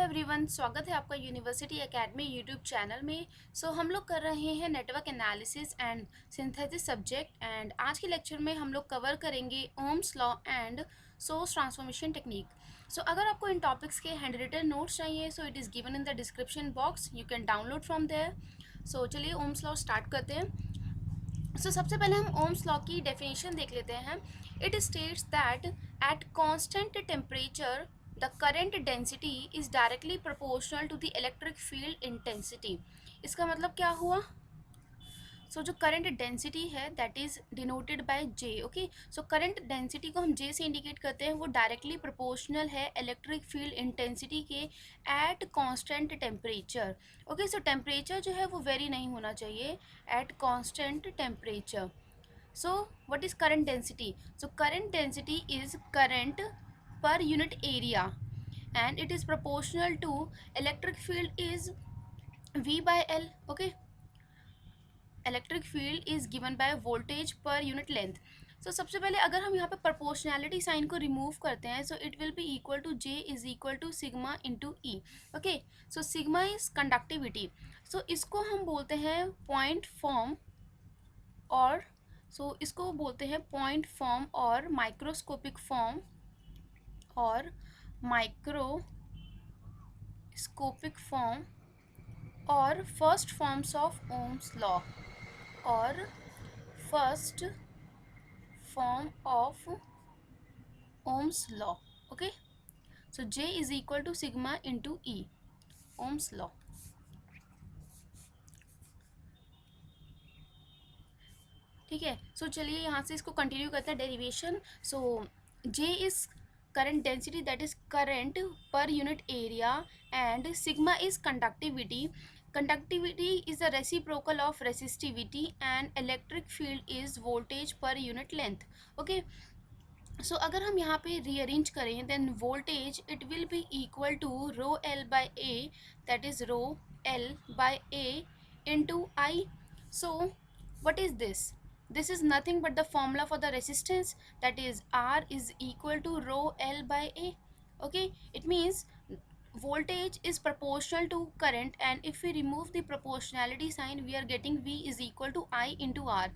Everyone, स्वागत है आपका यूनिवर्सिटी एकेडमी यूट्यूब चैनल में। हम लोग कर रहे हैं network analysis and synthesis subject and आज के लेक्चर में हम लोग कवर करेंगे Ohm's law and source transformation technique. अगर आपको इन टॉपिक्स के हैंड रिटन नोट्स चाहिए it is given in the description box, you can download from there. चलिए ओम्स लॉ स्टार्ट करते हैं। सबसे पहले हम ओम्स लॉ की डेफिनेशन देख लेते हैं। It states that at constant temperature the current density is directly proportional to the electric field intensity। इसका मतलब क्या हुआ? जो करंट डेंसिटी है that is denoted by J. Okay, current density को हम जे से इंडिकेट करते हैं, वो डायरेक्टली प्रोपोर्शनल है इलेक्ट्रिक फील्ड इंटेंसिटी के at constant temperature. Okay, temperature जो है वो वेरी नहीं होना चाहिए at constant temperature. What is current density? Current density is current per unit area and it is proportional to electric field is V by L. Okay, electric field is given by voltage per unit length. सबसे पहले अगर हम यहाँ पे proportionality sign को remove करते हैं it will be equal to J is equal to sigma into E. Okay, sigma is conductivity. इसको हम बोलते हैं point form और इसको बोलते हैं point form और microscopic form और माइक्रोस्कोपिक फॉर्म और first forms of Ohm's law और first form of Ohm's law. Okay, J is equal to sigma into E, Ohm's law. ठीक है, चलिए यहाँ से इसको कंटिन्यू करते हैं derivation. J is current density, that is current per unit area, and sigma is conductivity. Conductivity is the reciprocal of resistivity and electric field is voltage per unit length. Okay, अगर हम यहाँ पे rearrange करें then voltage it will be equal to rho L by A, that is rho L by A into I. What is this? This is nothing but the formula for the resistance, that is R is equal to rho L by A. Okay, it means voltage is proportional to current, and if we remove the proportionality sign we are getting V is equal to I into R.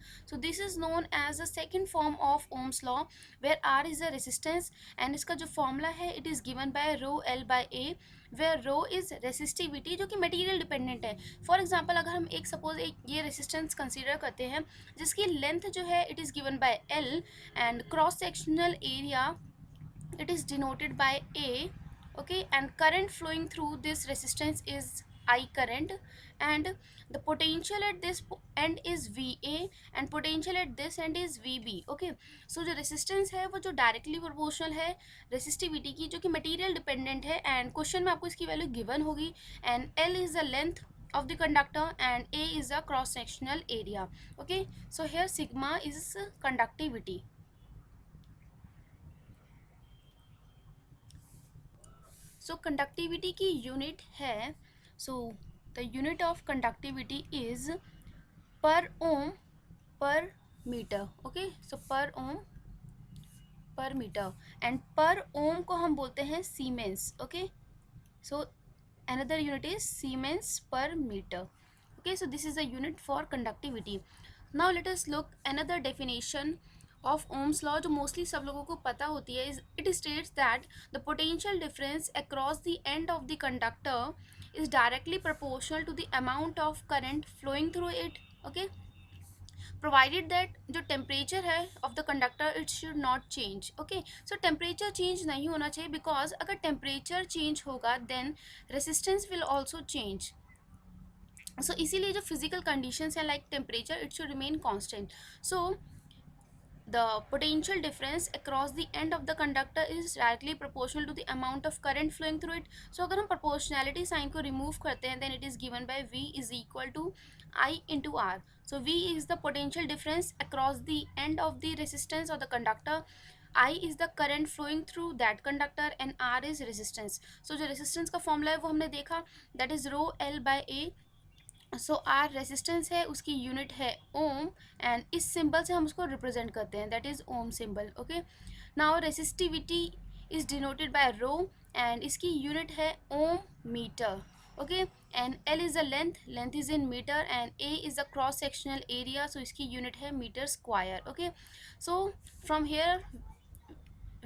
This is known as the second form of Ohm's law, where R is the resistance and इसका जो formula है it is given by rho L by A, where rho is resistivity जो कि material dependent है। For example, अगर हम suppose एक ये resistance consider करते हैं जिसकी length जो है it is given by L and cross sectional area it is denoted by A. Okay, and current flowing through this resistance is I current, and the potential at this end is VA and potential at this end is VB. Okay, जो resistance है वो जो directly proportional है resistivity की, जो कि material dependent है, and question में आपको इसकी value given होगी, and L is the length of the conductor and A is the cross sectional area. Okay, here sigma is conductivity. Conductivity की यूनिट है, the unit of conductivity is पर ओम पर metre. Okay, पर ओम पर metre, and पर ओम को हम बोलते हैं siemens. Okay, another unit is Siemens per meter. Okay, this is a unit for conductivity. Now let us look another definition of Ohm's law जो mostly सब लोगों को पता होती है। It states that the potential difference across the end of the conductor is directly proportional to the amount of current flowing through it. Okay, provided that जो temperature है of the conductor it should not change. Okay, temperature change नहीं होना चाहिए, because अगर temperature change होगा then resistance will also change. इसीलिए जो physical conditions है like temperature it should remain constant. The potential difference across the end of the conductor is directly proportional to the amount of current flowing through it. अगर हम proportionality sign को remove करते हैं then it is given by V is equal to I into R. V is the potential difference across the end of the resistance of the conductor, I is the current flowing through that conductor, and R is resistance. जो resistance का formula है वो हमने देखा, that is rho L by A. R resistance है, उसकी unit है ओम, and इस सिंबल से हम उसको रिप्रेजेंट करते हैं, that is ohm symbol. Okay, now resistivity is denoted by rho, and इसकी यूनिट है ohm meter. Okay, and L is the length is in meter, and A is the cross sectional area, so इसकी unit है meter square. Okay, so from here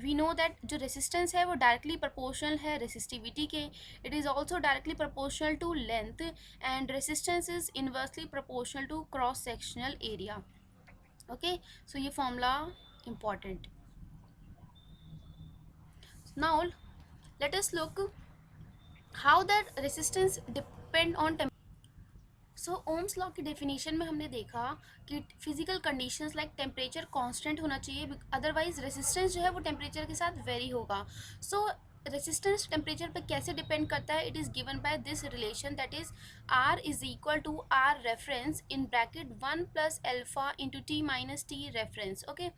we know that जो resistance है वो directly proportional है resistivity के. It is also directly proportional to length, and resistance is inversely proportional to cross sectional area. Okay, so ये formula important. Now let us look how that resistance depend on temperature. So Ohm's law की definition में हमने देखा कि physical conditions like temperature constant होना चाहिए, otherwise resistance जो है वो टेम्परेचर के साथ वेरी होगा. सो रेजिस्टेंस टेम्परेचर पे कैसे डिपेंड करता है? It is given by this relation, that is R is equal to R reference in bracket 1 plus alpha into T minus T reference. Okay,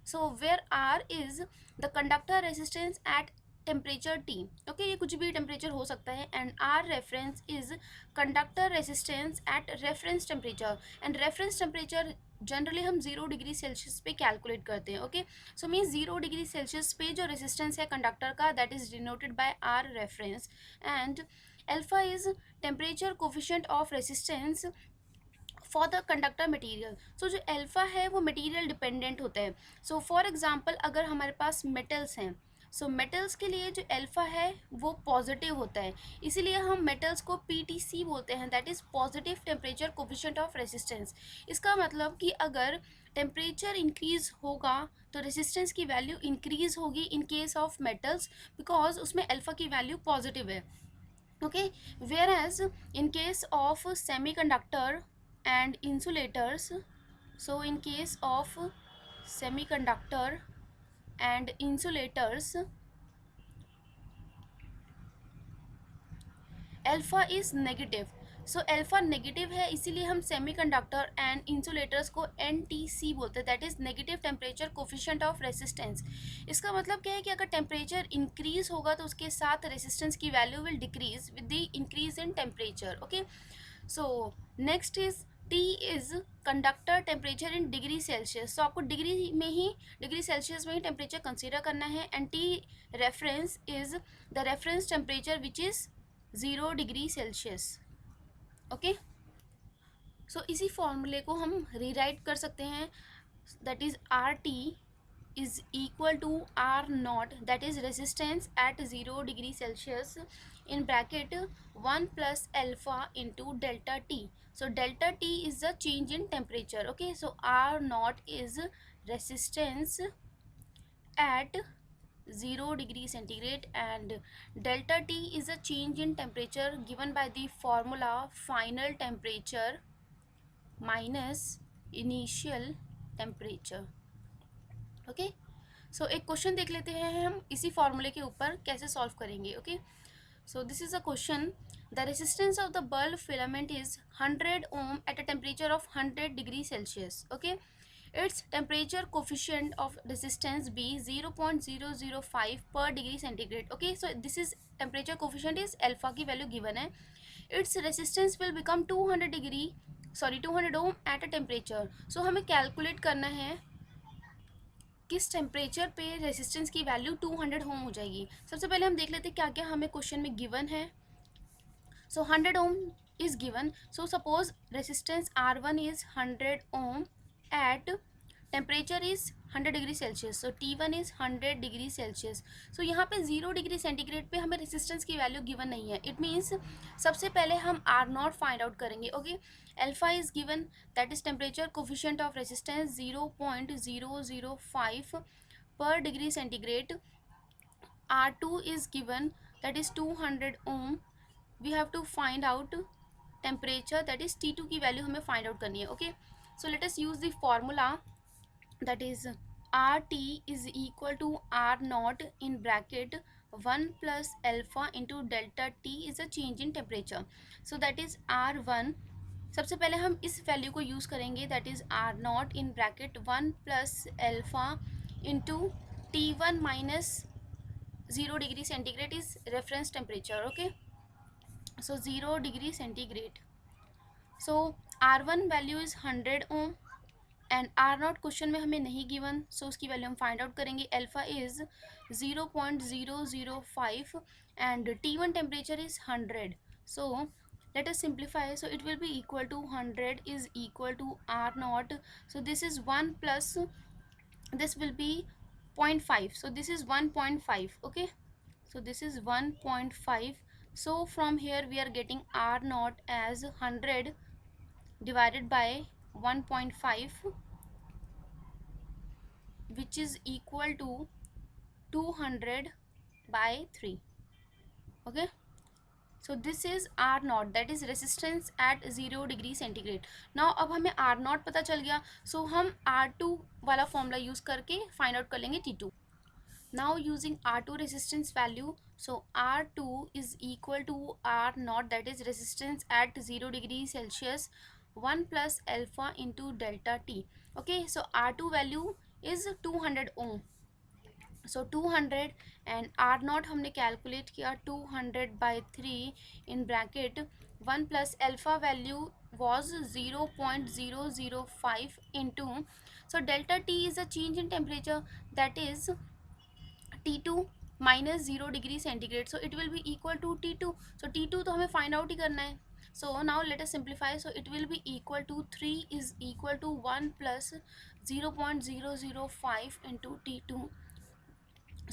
so where R is the conductor resistance at temperature T. Okay, ये कुछ भी temperature हो सकता है. And R reference is conductor resistance at reference temperature, and reference temperature generally हम 0 degree Celsius पे calculate करते हैं. Okay, so means 0 degree Celsius पे जो रेजिस्टेंस है कंडक्टर का, that is denoted by R reference. And alpha is temperature coefficient of resistance for the conductor material. So जो alpha है वो मटेरियल डिपेंडेंट होता है. सो फॉर एग्जांपल अगर हमारे पास मेटल्स हैं, सो मेटल्स के लिए जो अल्फा है वो पॉजिटिव होता है, इसीलिए हम मेटल्स को पीटीसी बोलते हैं, that is positive temperature coefficient of resistance. इसका मतलब कि अगर टेम्परेचर इंक्रीज होगा तो रेजिस्टेंस की वैल्यू इंक्रीज होगी in case of metals, because उसमें अल्फा की वैल्यू पॉजिटिव है. Okay, whereas in case of semiconductor and insulators, so in case of semiconductor and insulators, alpha is negative. So alpha negative है, इसीलिए हम semiconductor and insulators को NTC बोलते हैं, that is negative temperature coefficient of resistance. इसका मतलब क्या है कि अगर टेम्परेचर इंक्रीज होगा तो उसके साथ रेजिस्टेंस की value will decrease with the increase in temperature. Okay, so next is T is conductor temperature in degree Celsius. So आपको डिग्री में ही, डिग्री सेल्सियस में ही टेम्परेचर कंसिडर करना है. And T reference is the reference temperature which is 0 degree Celsius. Okay, so इसी फॉर्मूले को हम rewrite कर सकते हैं, that is R T is equal to R naught, that is resistance at 0 degree Celsius in bracket 1 plus alpha into delta T. So delta T is the change in temperature. Okay, so R naught is resistance at 0 degree centigrade, and delta T is a change in temperature given by the formula final temperature minus initial temperature. Okay, so एक question देख लेते हैं हम इसी फॉर्मूले के ऊपर कैसे सॉल्व करेंगे. Okay, so this is a question. The resistance of the bulb filament is 100 ohm at a temperature of 100 degree Celsius. Okay, its temperature coefficient of resistance be 0.005 per degree centigrade. Okay, so this is temperature coefficient is alpha की value given है. Its resistance will become 200 ohm at a temperature. So हमें calculate करना है किस temperature पे resistance की value 200 ओम हो जाएगी. सबसे पहले हम देख लेते हैं क्या क्या हमें क्वेश्चन में गिवन है. So 100 ohm is given. So suppose resistance R1 is 100 ohm at temperature is 100 degree Celsius. So T1 is 100 degree Celsius. So यहाँ पे 0 डिग्री सेंटीग्रेड पे हमें रेजिस्टेंस की वैल्यू गिवन नहीं है. इट मीन्स सबसे पहले हम R0 फाइंड आउट करेंगे. Okay, alpha is given, that is temperature coefficient of resistance 0.005 per degree centigrade. R2 is given, that is 200 ohm. We have to find out temperature, that is T2 की value हमें find out करनी है. Okay, so let us use the formula, that is RT is equal to R naught in bracket 1 plus alpha into delta T is a change in temperature. So that is R1. सबसे पहले हम इस value को use करेंगे, that is R naught in bracket 1 plus alpha into T1 minus 0 degree centigrade is reference temperature. Okay, so 0 degree centigrade. So R1 value is 100 ohm and R naught question में हमें नहीं given, so उसकी value हम find out करेंगे. Alpha is 0.005 and T1 temperature is 100. So let us simplify, so it will be equal to 100 is equal to r naught. So this is 1 plus, this will be 0.5, so this is 1.5. Okay, so this is 1.5. So from here we are getting r naught as 100 divided by 1.5, which is equal to 200 by 3. Okay, so this is r naught, that is resistance at 0 degree centigrade. now अब हमें r naught पता चल गया, so हम r2 वाला formula use करके find out कर लेंगे T2. now using r2 resistance value, so r2 is equal to r naught, that is resistance at 0 degree Celsius, 1 plus alpha into delta T. Okay, so r2 value is 200 ohm. So 200 and R naught हमने calculate किया 200 by 3 in bracket 1 plus alpha value was 0.005 into, so delta T is a change in temperature, that is T2 minus 0 degree centigrade, so it will be equal to T2. So T2 तो हमें find out ही करना है. So now let us simplify, so it will be equal to 3 is equal to 1 plus 0.005 into T2.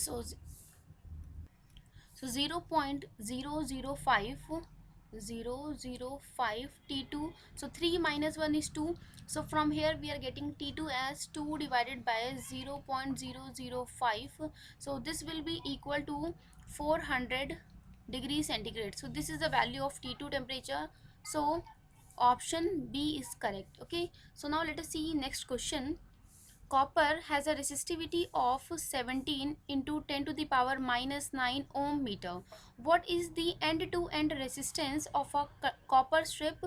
so so 0.005 T2, so 3 minus 1 is 2, so from here we are getting T2 as 2 divided by 0.005, so this will be equal to 400 degrees centigrade. So this is the value of T2 temperature, so option B is correct. Okay, so now let us see next question. Copper has a resistivity of 17 into 10 to the power minus 9 ohm meter. What is the end-to-end resistance of a copper strip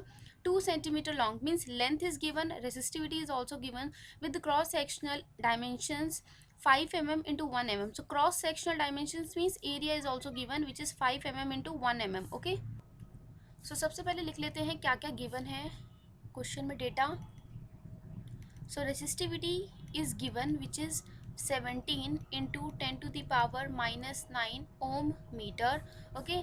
2 centimeter long? Means length is given, resistivity is also given with the cross-sectional dimensions 5 mm into 1 mm. So cross-sectional dimensions means area is also given, which is 5 mm into 1 mm. Okay. So सबसे पहले लिख लेते हैं क्या क्या given है question में data. So resistivity is given, which is 17 into 10 to the power minus 9 ohm meter. Okay,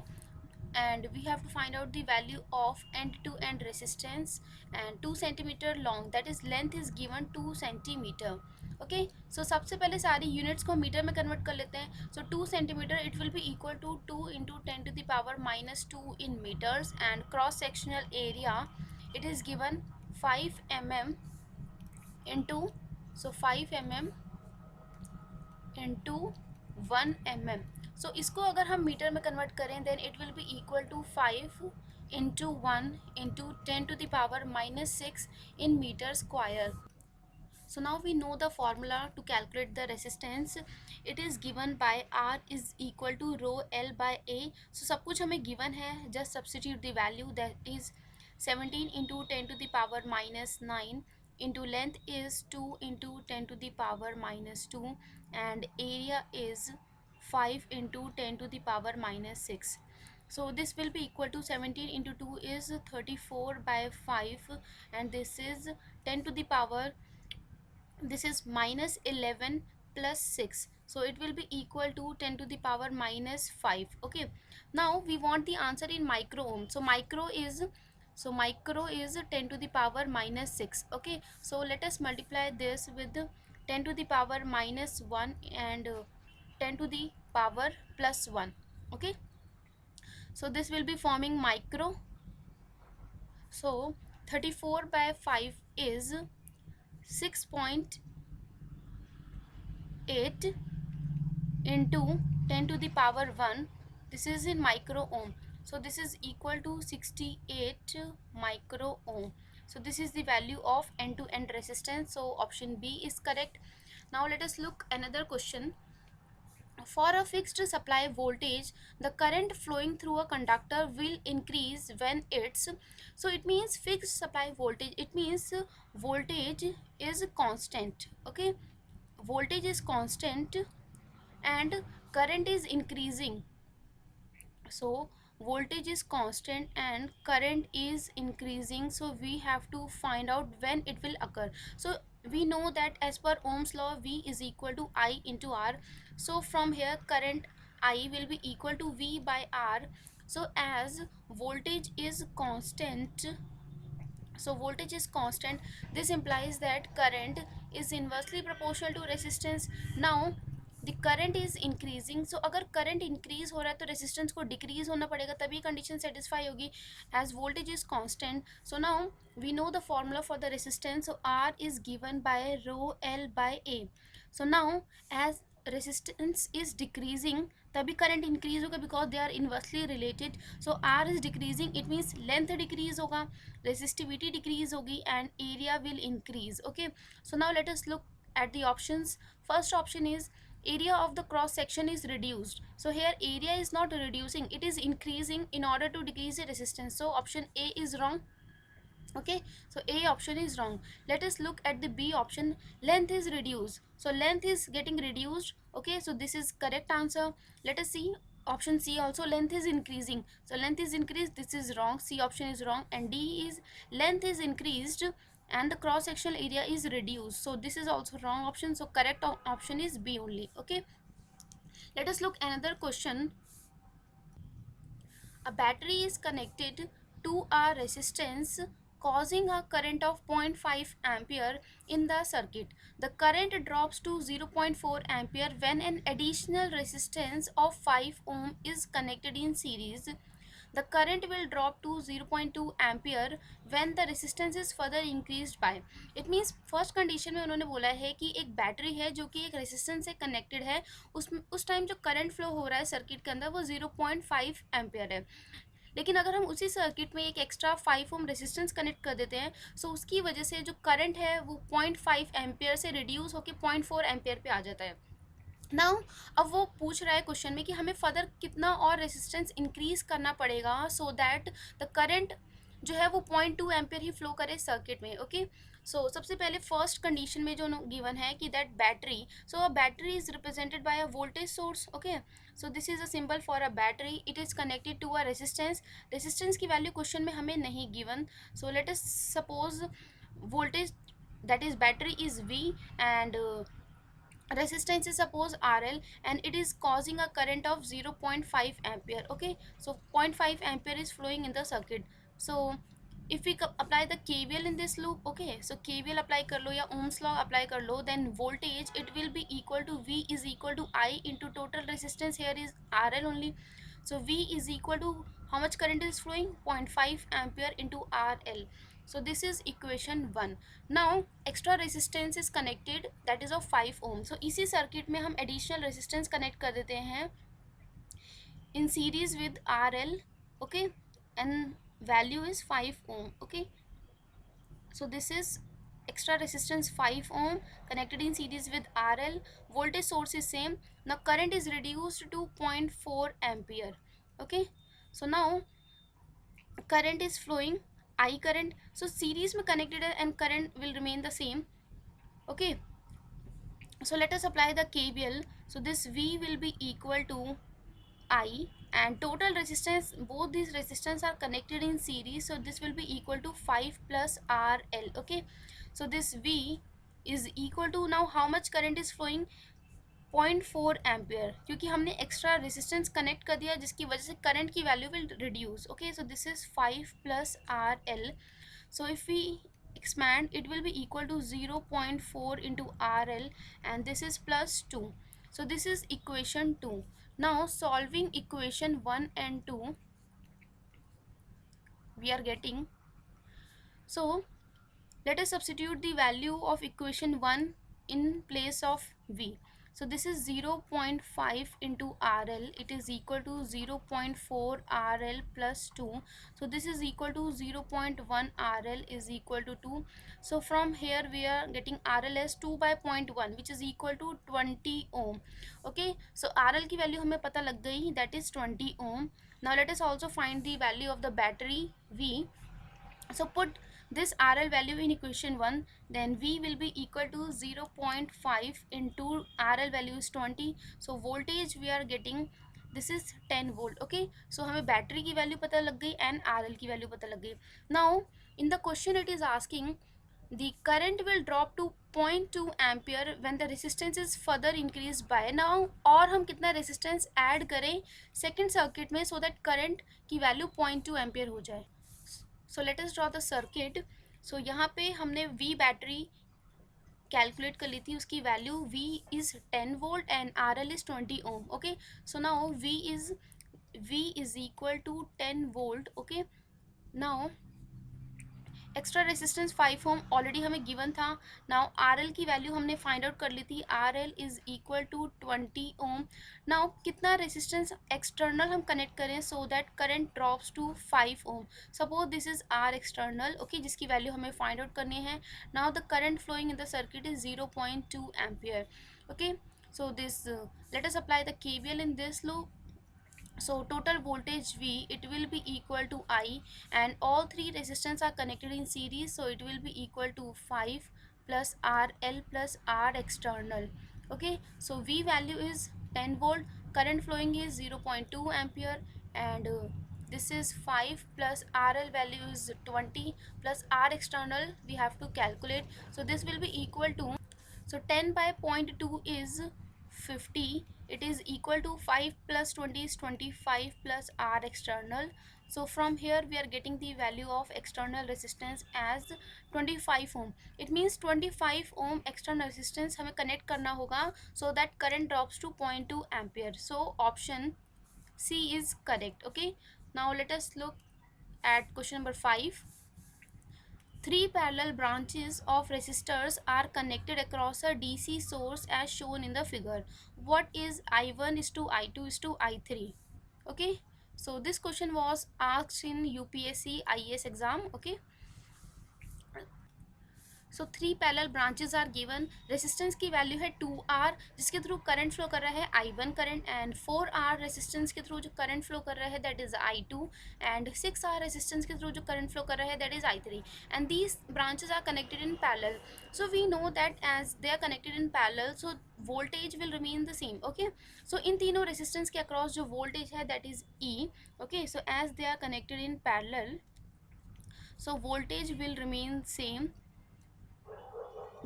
and we have to find out the value of end to end resistance, and 2 centimeter long, that is length is given 2 centimeter. Okay, so सबसे पहले सारी units को metre में convert कर लेते हैं. So 2 centimeter it will be equal to 2 into 10 to the power minus 2 in meters, and cross sectional area it is given 5 mm into, so 5 mm into 1 mm. so इसको अगर हम metre में convert करें then it will be equal to 5 into 1 into 10 to the power minus 6 in meter square. So now we know the formula to calculate the resistance. It is given by R is equal to rho L by A. So सब कुछ हमें given है, just substitute the value, that is 17 into 10 to the power minus 9 into length is 2 into 10 to the power minus 2, and area is 5 into 10 to the power minus 6. So this will be equal to 17 into 2 is 34 by 5, and this is 10 to the power, this is minus 11 plus 6, so it will be equal to 10 to the power minus 5. Okay, now we want the answer in micro ohm. So micro is, so micro is 10 to the power minus 6. Okay, so let us multiply this with 10 to the power minus 1 and 10 to the power plus 1. Okay, so this will be forming micro. So 34 by 5 is 6.8 into 10 to the power 1, this is in micro ohm, so this is equal to 68 micro ohm. So this is the value of end to end resistance, so option B is correct. Now let us look another question. For a fixed supply voltage, the current flowing through a conductor will increase when it's, so it means fixed supply voltage, it means voltage is constant. Okay, voltage is constant and current is increasing. So voltage is constant and current is increasing, so we have to find out when it will occur. So we know that as per Ohm's law, V is equal to I into R. So from here current I will be equal to V by R. So as voltage is constant, so voltage is constant, this implies that current is inversely proportional to resistance. Now the current is increasing, so अगर current increase हो रहा है तो resistance को decrease होना पड़ेगा, तभी condition satisfy होगी. As voltage is constant, so now we know the formula for the resistance. So R is given by rho L by A. So now as resistance is decreasing, तभी current increase होगा because they are inversely related. So R is decreasing, it means length decrease होगा, resistivity decrease होगी, and area will increase. Okay, so now let us look at the options. First option is area of the cross section is reduced. So here area is not reducing, it is increasing in order to decrease the resistance. So option A is wrong. Okay, so A option is wrong. Let us look at the B option. Length is reduced, so length is getting reduced. Okay, so this is correct answer. Let us see option C also. Length is increasing, so length is increased, this is wrong. C option is wrong. And D is length is increased and the cross sectional area is reduced, so this is also wrong option. So correct option is B only. Okay, let us look another question. A battery is connected to a resistance causing a current of 0.5 ampere in the circuit. The current drops to 0.4 ampere when an additional resistance of 5 ohm is connected in series. The current will drop to 0.2 ampere when the resistance is further increased by. It means first condition में उन्होंने बोला है कि एक battery है जो कि एक रेजिस्टेंस से कनेक्टेड है, उस टाइम जो करंट फ्लो हो रहा है सर्किट के अंदर वो 0.5 एम्पियर है. लेकिन अगर हम उसी सर्किट में एक एक्स्ट्रा 5 ओम रेजिस्टेंस कनेक्ट कर देते हैं, सो उसकी वजह से जो करंट है वो 0.5 एम्पियर से रिड्यूस होकर 0.4 एम्पियर पे आ जाता है. नाउ अब वो पूछ रहा है क्वेश्चन में कि हमें फर्दर कितना और रेजिस्टेंस इंक्रीज करना पड़ेगा सो दैट द करंट जो है वो 0.2 एम्पियर ही फ्लो करे सर्किट में. ओके, सो सबसे पहले फर्स्ट कंडीशन में जो गिवन है कि that battery, so a battery is represented by a voltage source. Okay, so this is a symbol for a battery, it is connected to a resistance. Resistance की value question में हमें नहीं given. So let us suppose voltage, that is battery is V, and resistance is suppose RL, and it is causing a current of 0.5 ampere. Okay, so 0.5 ampere is flowing in the circuit. So if we apply the KVL in this loop, okay, so KVL apply kar lo ya Ohm's law apply kar lo, then voltage it will be equal to V is equal to I into total resistance, here is RL only. So V is equal to how much current is flowing, 0.5 ampere into RL. So this is equation 1. Now extra resistance is connected, that is of 5 ohm. So इसी circuit में हम additional resistance connect कर देते हैं in series with RL. Okay, and value is 5 ohm. Okay, so this is extra resistance 5 ohm connected in series with RL. Voltage source is same. Now current is reduced to 0.4 ampere. Okay, so now current is flowing, I current, so series में connected है and current will remain the same. Okay, so let us apply the KVL. So this V will be equal to I, and total resistance, both these resistance are connected in series, so this will be equal to 5 plus RL. Okay, so this V is equal to, now how much current is flowing, 0.4 ampere, क्योंकि हमने extra resistance connect कर दिया जिसकी वजह से current की value will reduce. Okay, so this is 5 plus RL. So if we expand, it will be equal to 0.4 into RL, and this is plus 2. So this is equation 2. Now solving equation 1 and 2, we are getting, so let us substitute the value of equation 1 in place of V. So this is 0.5 into RL, it is equal to 0.4 RL plus 2. So this is equal to 0.1 RL is equal to 2. So from here we are getting RL as 2 by 0.1, which is equal to 20 ohm. Okay, so RL की value हमें पता लग गई, that is 20 ohm. Now let us also find the value of the battery V. So put this RL value in equation 1, then V will be equal to 0.5 into RL value is 20. So voltage we are getting, this is 10 volt. Okay, so हमें battery की value पता लग गई and RL की value पता लग गई. Now in the question it is asking the current will drop to 0.2 ampere when the resistance is further increased by now, और हम कितना resistance add करें second circuit में so that current की value 0.2 ampere हो जाए. So let us draw the circuit. So यहाँ पे हमने V battery कैलकुलेट कर ली थी, उसकी value V is 10 volt and RL is 20 ohm. Okay, so now V is equal to 10 volt. Okay, now extra resistance 5 ohm already हमें given था. Now RL की वैल्यू हमने फाइंड आउट कर ली थी, RL is equal to 20 ohm. Now कितना resistance external हम connect करें so that current drops to 5 ohm. Suppose this is R external, okay, जिसकी वैल्यू हमें फाइंड आउट करनी है. Now the current flowing in the circuit is 0.2 ampere. Okay, so this let us apply the KVL in this loop. So total voltage V, it will be equal to I, and all three resistance are connected in series, so it will be equal to 5 plus RL plus R external. Okay, so V value is 10 volt, current flowing is 0.2 ampere, and this is 5 plus RL value is 20 plus R external we have to calculate. So this will be equal to, so 10 by 0.2 is 50. It is equal to 5 plus 20 is 25 plus R external. So from here we are getting the value of external resistance as 25 ohm. It means 25 ohm external resistance हमें connect करना होगा so that current drops to 0.2 ampere. So option C is correct. Okay, now let us look at question number 5. Three parallel branches of resistors are connected across a DC source as shown in the figure. What is I1 is to I2 is to I3? Okay, so this question was asked in UPSC IAS exam. Okay, so three parallel branches are given. Resistance की value है 2R जिसके through current flow कर रहा है I1 current, and 4R resistance के through जो current flow कर रहा है that is I2, and 6R resistance के थ्रू जो करंट फ्लो कर रहा है that is I3, and these branches are connected in parallel. So we know that as they are connected in parallel so voltage will remain the same. Okay, so इन तीनों resistance के across जो voltage है that is E. Okay, so as they are connected in parallel so voltage will remain same,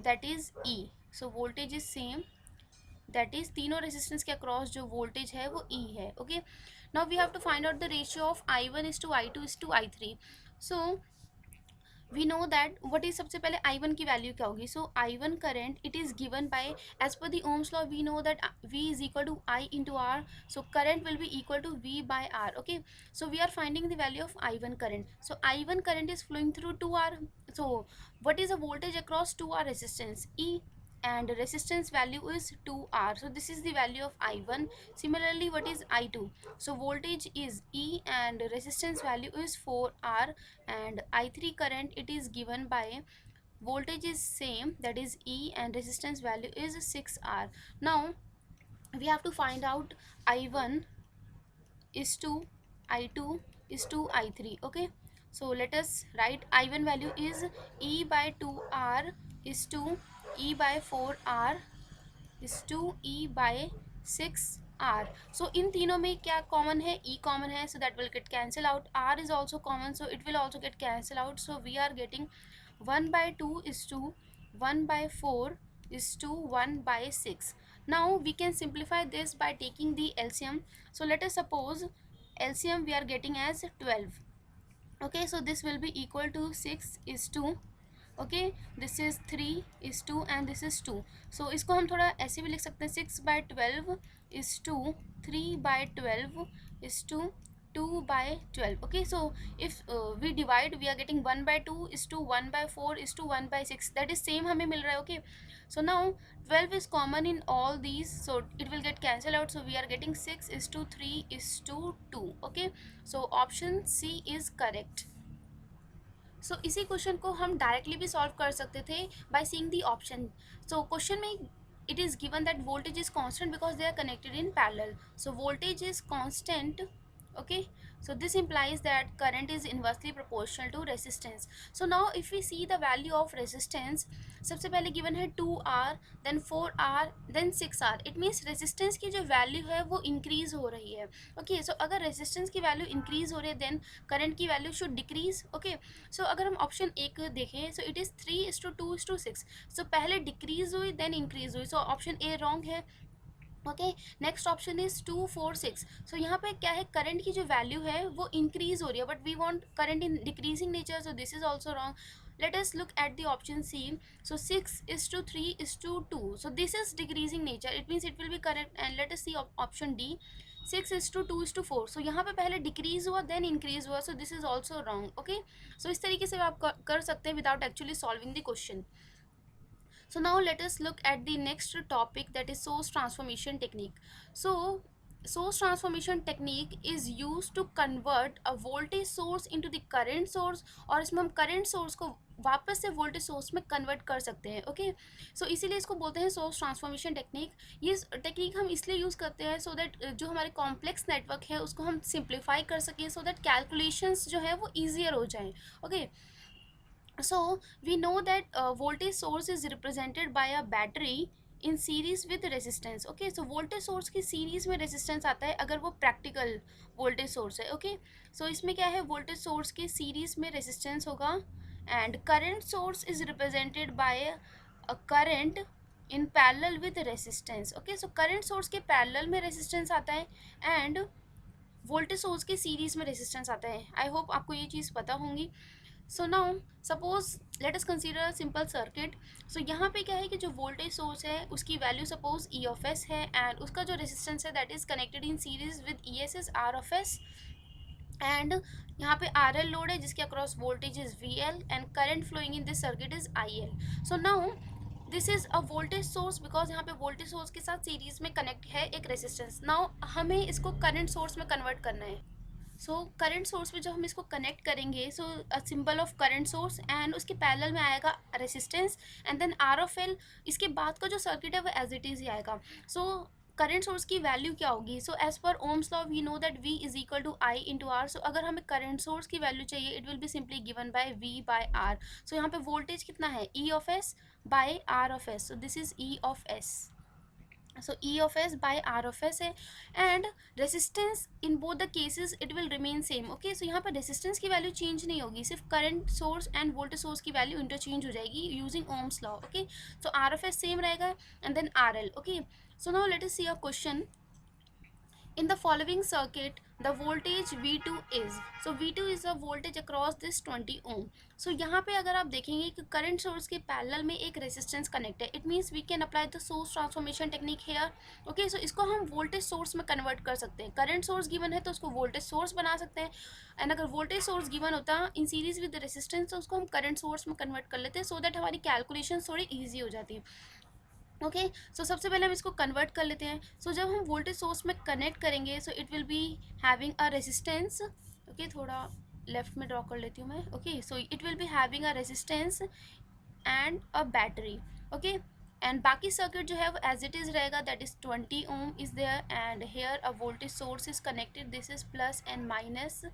that is E. so voltage is same, that is तीनों resistance के across जो voltage है वो E है. okay, now we have to find out the ratio of I1 is to I2 is to I3. so we know that what is सबसे पहले I1 की value क्या होगी. so I1 current it is given by, as per the Ohm's law we know that V is equal to I into R, so current will be equal to V by R. okay, so we are finding the value of I1 current. so I1 current is flowing through 2R. so what is the voltage across 2R resistance? E, and resistance value is 2R, so this is the value of I1. similarly what is I2? so voltage is E and resistance value is 4R, and I3 current it is given by, voltage is same, that is E, and resistance value is 6R. now we have to find out I1 is to I2 is to I3. okay, so let us write I1 value is E by 2R is to E by 4R is to E by 6R. so इन तीनों में क्या common है? E common है, so that will get cancel out. R is also common, so it will also get cancel out. so we are getting 1 by 2 is to 1 by 4 is to 1 by 6. now we can simplify this by taking the LCM. so let us suppose LCM we are getting as 12. okay, so this will be equal to 6 is to, okay, this is 3 is 2 and this is 2. so इसको हम थोड़ा ऐसे भी लिख सकते हैं, 6 by 12 is to 3 by 12 is to 2 by 12. okay, so if we divide we are getting 1 by 2 is to 1 by 4 is to 1 by 6, that is same हमें मिल रहा है. okay, so now 12 is common in all these, so it will get cancelled out, so we are getting 6 is to 3 is to 2. okay, so option C is correct. सो इसी question को हम directly भी solve कर सकते थे by seeing the option. So question में it is given that voltage is constant because they are connected in parallel. So voltage is constant. Okay, So this implies that current is inversely proportional to resistance. So now if we see the value of resistance, सबसे पहले given है 2R, then 4R, then 6R. It means resistance की जो value है वो increase हो रही है. Okay, so अगर resistance की value increase हो रही है, then current की value should decrease. Okay, so अगर हम option A को देखें, so it is 3:2:6. So पहले decrease हुई, then increase हुई. So option A wrong है. Okay, next option is 2 4 6. सो यहाँ पे क्या है, करंट की जो वैल्यू है वो इंक्रीज हो रही है, but we want current in decreasing nature, so this is also wrong. Let us look at the option C. So 6:3:2. So this is decreasing nature, it means it will be correct. And let us see option D, 6:2:4. So यहाँ पे पहले decrease हुआ then increase हुआ, so this is also wrong. Okay, so इस तरीके से आप कर सकते हैं without actually solving the question. So now let us look at the next topic, that is source transformation technique. So source transformation technique is used to convert a voltage source into the current source, और इसमें हम current source को वापस से voltage source में convert कर सकते हैं. ओके, सो इसीलिए इसको बोलते हैं सोर्स ट्रांसफॉर्मेशन टेक्निक. ये टेक्निक हम इसलिए यूज़ करते हैं सो दैट जो हमारे कॉम्प्लेक्स नेटवर्क है उसको हम सिंप्लीफाई कर सकें, सो दैट कैलकुलेशंस जो है वो ईजियर हो जाएं. Okay, so we know that voltage source is represented by a battery in series with resistance. Okay, so voltage source की series में resistance आता है अगर वो practical voltage source है. Okay, so इसमें क्या है, voltage source के series में resistance होगा, and current source is represented by a current in parallel with resistance. Okay, so current source के parallel में resistance आता है and voltage source के series में resistance आता है. I hope आपको ये चीज़ पता होंगी. So now suppose let us consider a simple circuit. So यहाँ पे क्या है कि जो वोल्टेज सोर्स है उसकी value suppose E of S है, एंड उसका जो रेजिस्टेंस है that is connected in series with E S S R of S, and यहाँ पे आर एल लोड है जिसके across voltage is V L, and current flowing in this circuit is I L. So now this is a voltage source, because यहाँ पे voltage source के साथ series में connect है एक रेजिस्टेंस. नाउ हमें इसको करंट सोर्स में कन्वर्ट करना है. सो करंट सोर्स में जब हम इसको कनेक्ट करेंगे, so a symbol of current source and उसके पैरेलल में आएगा resistance and then R of L. इसके बाद का जो सर्किट है वो एज इट इज़ ही आएगा. सो करंट सोर्स की वैल्यू क्या होगी, so as per Ohm's law we know that V is equal to I into R. So अगर हमें करंट सोर्स की वैल्यू चाहिए it will be simply given by V by R. So यहाँ पे voltage कितना है, E of S by R of S. So this is E of S. So E of S by R of S है, and resistance in both the cases it will remain same. Okay, so यहाँ पर resistance की value change नहीं होगी, सिर्फ current source and voltage source की value interchange हो जाएगी using Ohm's law. Okay, so R of S same रहेगा and then RL. Okay, so now let us see a question. In the following circuit the voltage V2 is, so V2 is the voltage across this 20 ohm. so यहाँ पे अगर आप देखेंगे कि current source के parallel में एक resistance connect है, it means we can apply the source transformation technique here. okay, so इसको हम voltage source में convert कर सकते हैं. current source given है तो उसको voltage source बना सकते हैं, and अगर voltage source given होता in series with the resistance तो उसको हम current source में convert कर लेते हैं, so that हमारी calculation थोड़ी easy हो जाती है. ओके, सो सबसे पहले हम इसको कन्वर्ट कर लेते हैं. सो जब हम वोल्टेज सोर्स में कनेक्ट करेंगे so it will be having a resistance. Okay, थोड़ा लेफ्ट में ड्रॉ कर लेती हूँ मैं. Okay, so it will be having a resistance and a battery. Okay, and बाकी सर्किट जो है वो एज इट इज़ रहेगा, that is 20 ohm is there, and here a voltage source is connected, this is plus and minus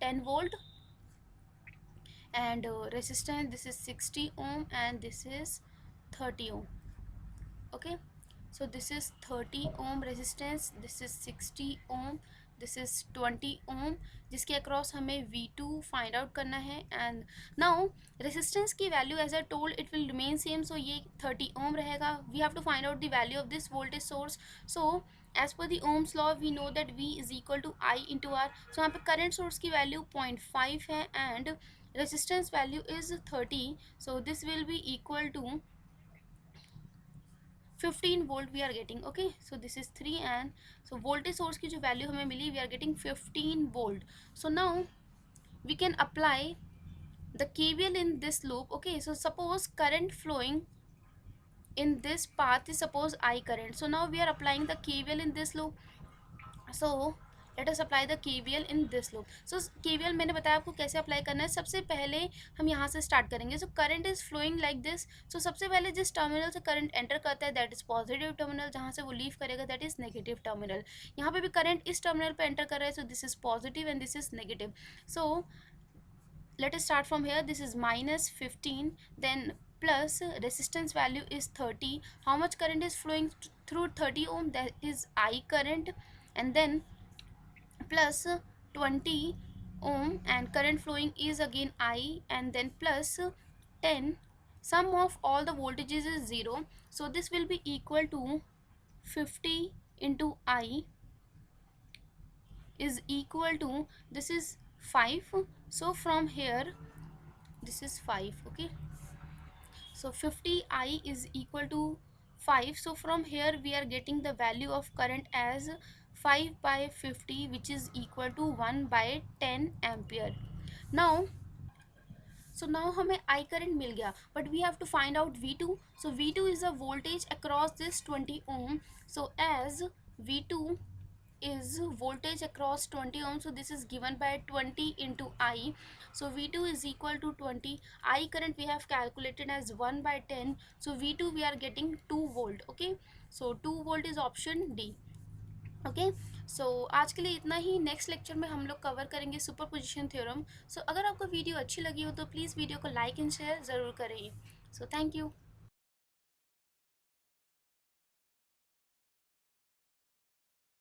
10 volt, and resistance this is 60 ohm and this is 30 ohm. Okay, so this is 30 ohm resistance, this is 60 ohm, this is 20 ohm, जिसके across हमें V2 find out करना है. And now resistance की value as I told it will remain same, so ये 30 ohm रहेगा. We have to find out the value of this voltage source. So as per the Ohm's law we know that V is equal to I into R. So यहाँ पे current source की value 0.5 है and resistance value is 30, so this will be equal to 15 volt we are getting. Okay, so this is 3, and so voltage source की जो value हमें मिली we are getting 15 volt. So now we can apply the KVL in this loop. Okay, so suppose current flowing in this path is suppose I current, so now we are applying the KVL in this loop. So let us apply the KVL in this loop. So KVL मैंने बताया आपको कैसे apply करना है। सबसे पहले हम यहाँ से स्टार्ट करेंगे। So current is flowing like this. So सबसे पहले जिस टर्मिनल से करंट एंटर करता है दैट इज पॉजिटिव टर्मिनल, जहाँ से वो लीव करेगा दैट इज नेगेटिव टर्मिनल। यहाँ पे भी करंट इस टर्मिनल पे एंटर कर रहा है, सो this is positive and this is negative. So let us start from here. This is minus 15, then plus resistance value is 30. How much current is flowing through 30 ohm? That is I current. And then plus 20 ohm, and current flowing is again I, and then plus 10. Sum of all the voltages is 0, so this will be equal to 50 into I is equal to, this is 5. So from here this is 5. Okay, so 50I is equal to 5. So from here we are getting the value of current as 5 by 50, which is equal to 1 by 10 ampere. Now now हमें I current मिल गया, but we have to find out V2. So V2 is a voltage across this 20 ohm. So as V2 is voltage across 20 ohms, so this is given by 20 into I. So V2 is equal to 20. I current we have calculated as 1 by 10, so V2 we are getting 2 volt. Okay, so 2 volt is option D. Okay, so आज के लिए इतना ही। Next lecture में हम लोग cover करेंगे superposition theorem. सो अगर आपको वीडियो अच्छी लगी हो तो प्लीज़ वीडियो को लाइक एंड शेयर ज़रूर करें। So thank you.